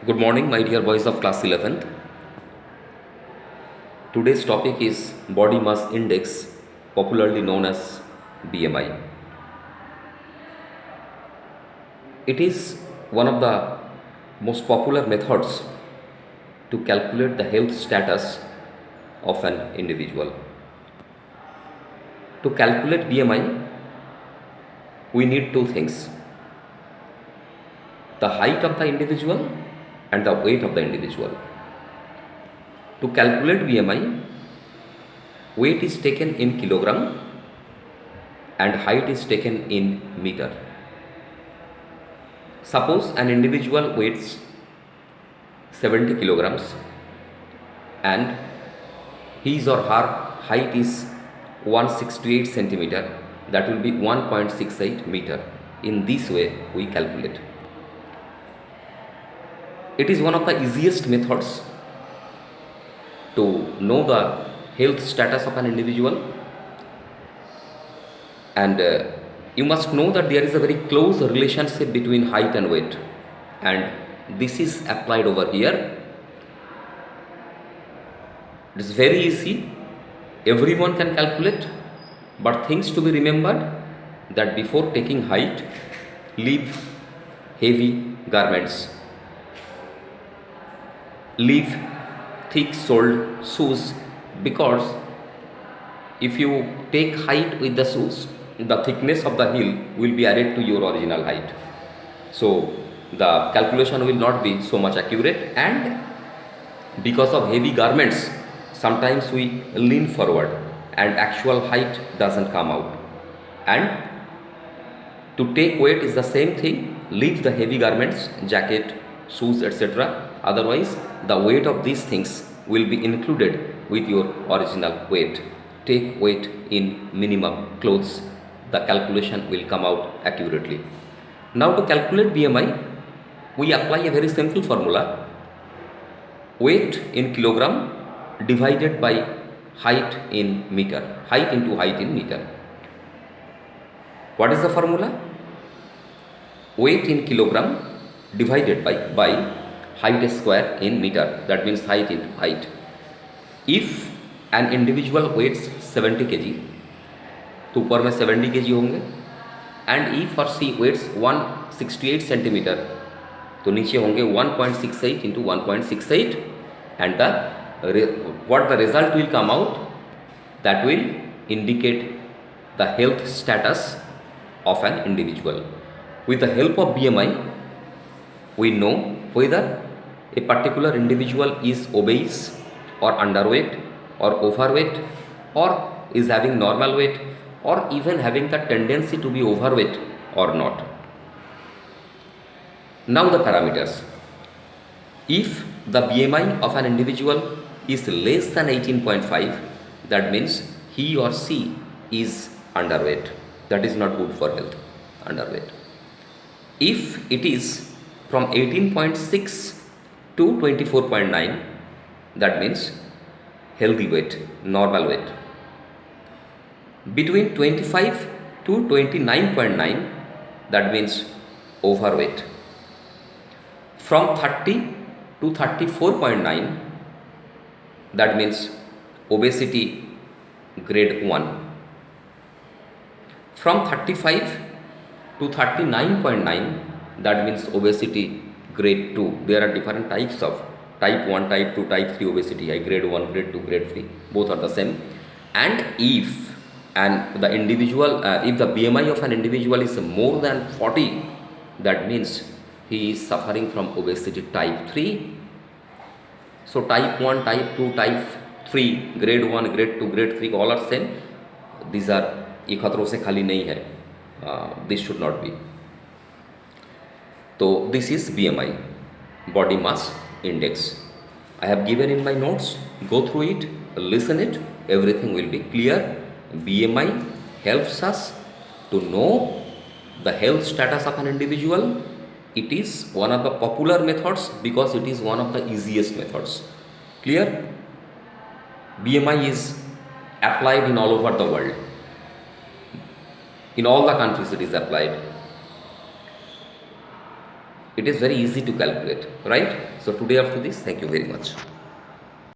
Good morning, my dear boys of class 11th. Today's topic is body mass index, popularly known as BMI. It is one of the most popular methods to calculate the health status of an individual. To calculate BMI, we need two things: the height of the individual and the weight of the individual. To calculate BMI, weight is taken in kilogram and height is taken in meter. Suppose an individual weighs 70 kilograms and his or her height is 168 centimeter, that will be 1.68 meter. In this way we calculate. It is one of the easiest methods to know the health status of an individual, and you must know that there is a very close relationship between height and weight, and this is applied over here. It is very easy, everyone can calculate, but things to be remembered that before taking height, leave heavy garments, leave thick soled shoes, because if you take height with the shoes, the thickness of the heel will be added to your original height. So the calculation will not be so much accurate, and because of heavy garments, sometimes we lean forward and actual height doesn't come out. And to take weight is the same thing, leave the heavy garments, jacket, shoes, etc. Otherwise, the weight of these things will be included with your original weight. Take weight in minimum clothes, the calculation will come out accurately. Now to calculate BMI, we apply a very simple formula: weight in kilogram divided by height in meter, height into height in meter. What is the formula? Weight in kilogram divided by height square in meter, that means height into height. If an individual weighs 70 kg, तो ऊपर में 70 kg होंगे, and if or she weighs 168 centimetre, तो नीचे होंगे 1.68 into 1.68, and what the result will come out, that will indicate the health status of an individual. With the help of BMI, we know whether a particular individual is obese or underweight or overweight, or is having normal weight, or even having the tendency to be overweight or not. Now the parameters. If the BMI of an individual is less than 18.5, that means he or she is underweight. That is not good for health, underweight. If it is from 18.6 to 24.9, that means healthy weight, normal weight. Between 25 to 29.9, that means overweight. From 30 to 34.9, that means obesity grade 1. From 35 to 39.9, that means obesity grade 2. There are different types of type 1, type 2, type 3 obesity, grade 1, grade 2, grade 3, both are the same. And if the individual, if the BMI of an individual is more than 40, that means he is suffering from obesity type 3. So type 1, type 2, type 3, grade 1, grade 2, grade 3, all are same. These are, ये खतरों से खाली नहीं है. This should not be. So this is BMI, body mass index. I have given in my notes, go through it, listen it, everything will be clear. BMI helps us to know the health status of an individual. It is one of the popular methods because it is one of the easiest methods. Clear? BMI is applied in all over the world. In all the countries it is applied. It is very easy to calculate, right? So today up to this, thank you very much.